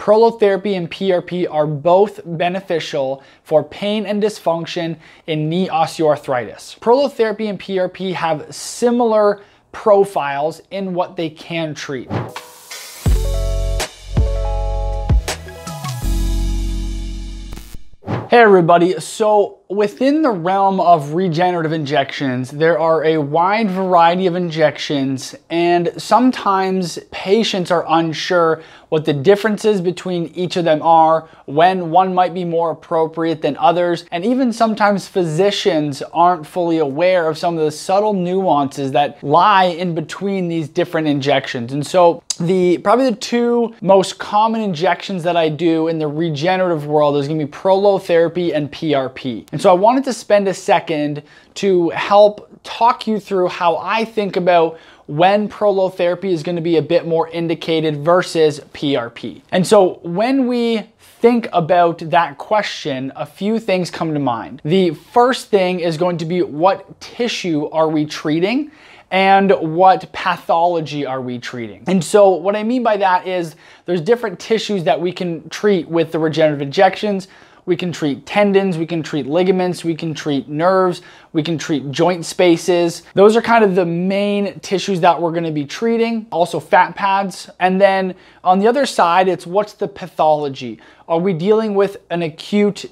Prolotherapy and PRP are both beneficial for pain and dysfunction in knee osteoarthritis. Prolotherapy and PRP have similar profiles in what they can treat. Hey everybody, so within the realm of regenerative injections, there are a wide variety of injections, and sometimes patients are unsure what the differences between each of them are, when one might be more appropriate than others, and even sometimes physicians aren't fully aware of some of the subtle nuances that lie in between these different injections. And so probably the two most common injections that I do in the regenerative world is gonna be prolotherapy and PRP. And so I wanted to spend a second to help talk you through how I think about when prolotherapy is gonna be a bit more indicated versus PRP. And so when we think about that question, a few things come to mind. The first thing is going to be, what tissue are we treating? And what pathology are we treating? And so what I mean by that is there's different tissues that we can treat with the regenerative injections. We can treat tendons, we can treat ligaments, we can treat nerves, we can treat joint spaces. Those are kind of the main tissues that we're gonna be treating. Also fat pads. And then on the other side, it's what's the pathology? Are we dealing with an acute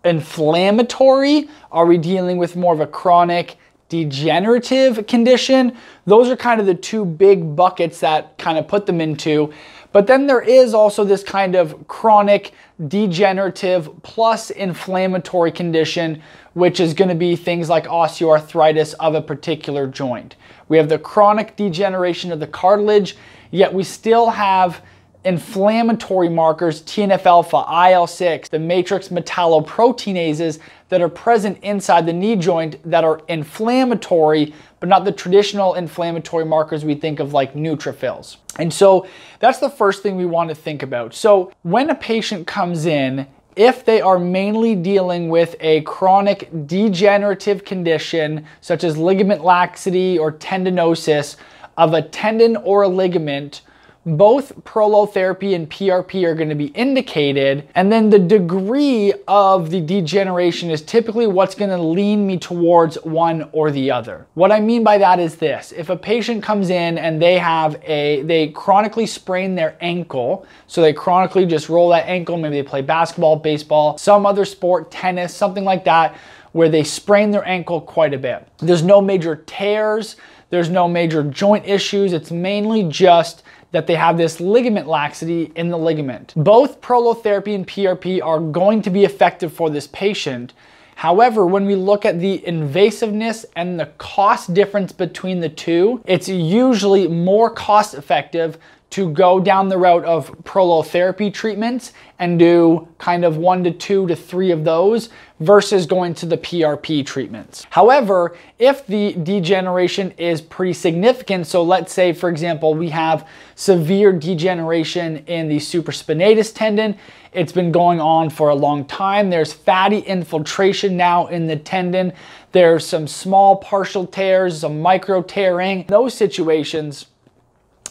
inflammatory? Are we dealing with more of a chronic degenerative condition? Those are kind of the two big buckets that kind of put them into. But then there is also this kind of chronic degenerative plus inflammatory condition, which is going to be things like osteoarthritis of a particular joint. We have the chronic degeneration of the cartilage, yet we still have inflammatory markers, TNF-alpha, IL-6, the matrix metalloproteinases that are present inside the knee joint that are inflammatory, but not the traditional inflammatory markers we think of like neutrophils. And so that's the first thing we want to think about. So when a patient comes in, if they are mainly dealing with a chronic degenerative condition, such as ligament laxity or tendinosis of a tendon or a ligament, both prolotherapy and PRP are going to be indicated, and then the degree of the degeneration is typically what's going to lean me towards one or the other. What I mean by that is this: if a patient comes in and they chronically sprain their ankle, so they chronically just roll that ankle, maybe they play basketball, baseball, some other sport, tennis, something like that, where they sprain their ankle quite a bit. There's no major tears, there's no major joint issues, it's mainly just that they have this ligament laxity in the ligament. Both prolotherapy and PRP are going to be effective for this patient. However, when we look at the invasiveness and the cost difference between the two, it's usually more cost effective to go down the route of prolotherapy treatments and do kind of 1 to 2 to 3 of those versus going to the PRP treatments. However, if the degeneration is pretty significant, so let's say, for example, we have severe degeneration in the supraspinatus tendon, it's been going on for a long time, there's fatty infiltration now in the tendon, there's some small partial tears, some micro tearing, those situations,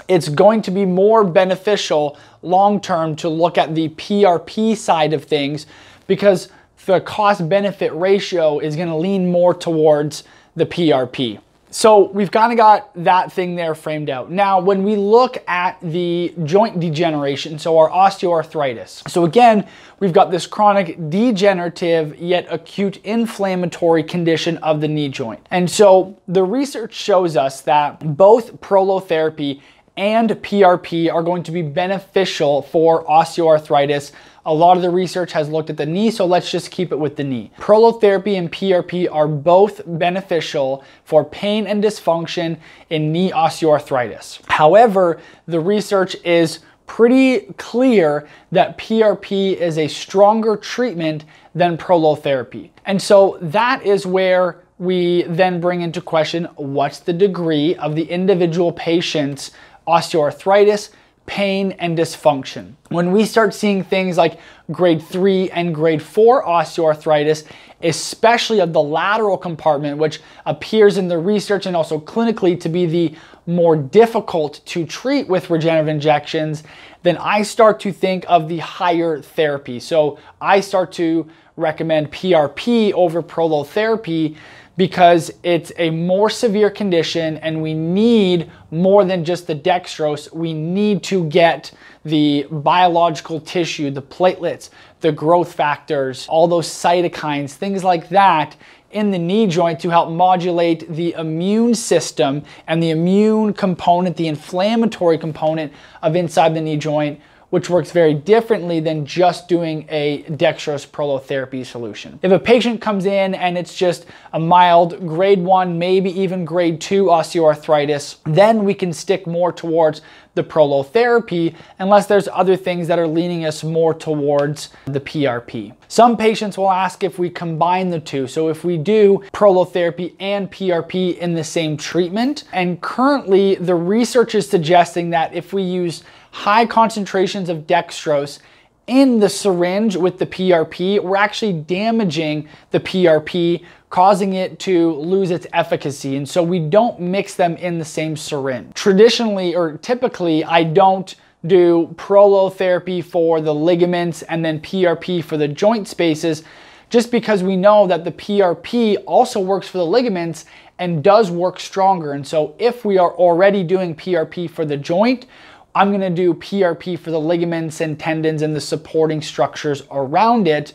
it's going to be more beneficial long-term to look at the PRP side of things, because the cost-benefit ratio is going to lean more towards the PRP. So we've kind of got that thing there framed out. Now, when we look at the joint degeneration, so our osteoarthritis. So again, we've got this chronic degenerative yet acute inflammatory condition of the knee joint. And so the research shows us that both prolotherapy and PRP are going to be beneficial for osteoarthritis. A lot of the research has looked at the knee, so let's just keep it with the knee. Prolotherapy and PRP are both beneficial for pain and dysfunction in knee osteoarthritis. However, the research is pretty clear that PRP is a stronger treatment than prolotherapy. And so that is where we then bring into question, what's the degree of the individual patient's osteoarthritis, pain, and dysfunction. When we start seeing things like grade 3 and grade 4 osteoarthritis, especially of the lateral compartment, which appears in the research and also clinically to be the more difficult to treat with regenerative injections, then I start to think of the higher therapy. So I start to recommend PRP over prolotherapy because it's a more severe condition and we need more than just the dextrose. We need to get the biological tissue, the platelets, the growth factors, all those cytokines, things like that in the knee joint to help modulate the immune system and the immune component, the inflammatory component of inside the knee joint, which works very differently than just doing a dextrose prolotherapy solution. If a patient comes in and it's just a mild grade 1, maybe even grade 2 osteoarthritis, then we can stick more towards the prolotherapy unless there's other things that are leaning us more towards the PRP. Some patients will ask if we combine the two. So if we do prolotherapy and PRP in the same treatment, and currently the research is suggesting that if we use high concentrations of dextrose in the syringe with the PRP, we're actually damaging the PRP, causing it to lose its efficacy. And so we don't mix them in the same syringe. Traditionally, or typically, I don't do prolotherapy for the ligaments and then PRP for the joint spaces, just because we know that the PRP also works for the ligaments and does work stronger. And so if we are already doing PRP for the joint, I'm gonna do PRP for the ligaments and tendons and the supporting structures around it,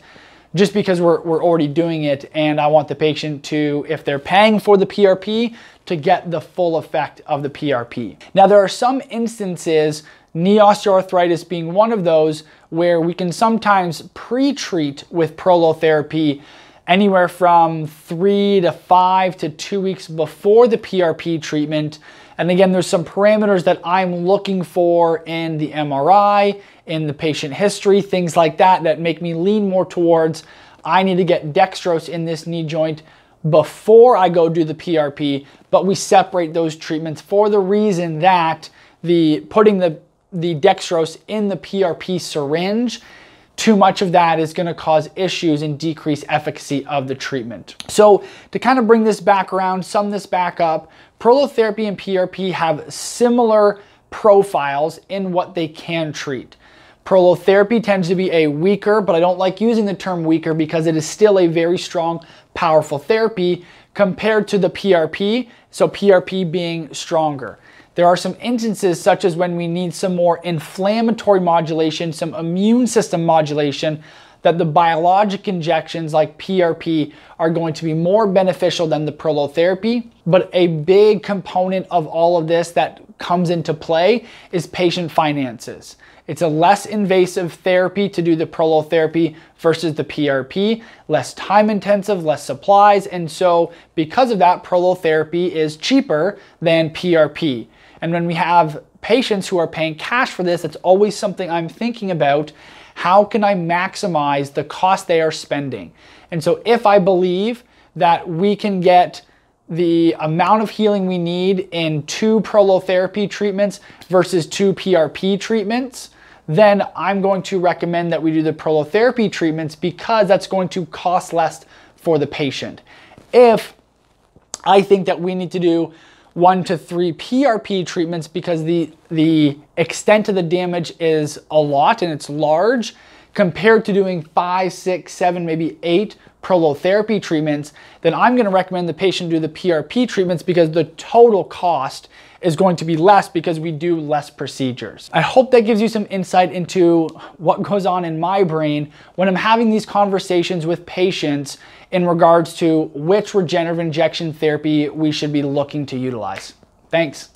just because we're already doing it, and I want the patient to, if they're paying for the PRP, to get the full effect of the PRP. Now there are some instances, knee osteoarthritis being one of those, where we can sometimes pre-treat with prolotherapy anywhere from 3 to 5 to 2 weeks before the PRP treatment. And again, there's some parameters that I'm looking for in the MRI, in the patient history, things like that, that make me lean more towards, I need to get dextrose in this knee joint before I go do the PRP, but we separate those treatments for the reason that putting the dextrose in the PRP syringe, too much of that is going to cause issues and decrease efficacy of the treatment. So to kind of bring this back around, sum this back up, prolotherapy and PRP have similar profiles in what they can treat. Prolotherapy tends to be a weaker, but I don't like using the term weaker because it is still a very strong, powerful therapy compared to the PRP, so PRP being stronger. There are some instances such as when we need some more inflammatory modulation, some immune system modulation, that the biologic injections like PRP are going to be more beneficial than the prolotherapy. But a big component of all of this that comes into play is patient finances. It's a less invasive therapy to do the prolotherapy versus the PRP, less time intensive, less supplies. And so because of that, prolotherapy is cheaper than PRP. And when we have patients who are paying cash for this, it's always something I'm thinking about. How can I maximize the cost they are spending? And so if I believe that we can get the amount of healing we need in 2 prolotherapy treatments versus 2 PRP treatments, then I'm going to recommend that we do the prolotherapy treatments because that's going to cost less for the patient. If I think that we need to do 1 to 3 PRP treatments because the extent of the damage is a lot and it's large, compared to doing 5, 6, 7, maybe 8 prolotherapy treatments, then I'm going to recommend the patient do the PRP treatments because the total cost is going to be less because we do less procedures. I hope that gives you some insight into what goes on in my brain when I'm having these conversations with patients in regards to which regenerative injection therapy we should be looking to utilize. Thanks.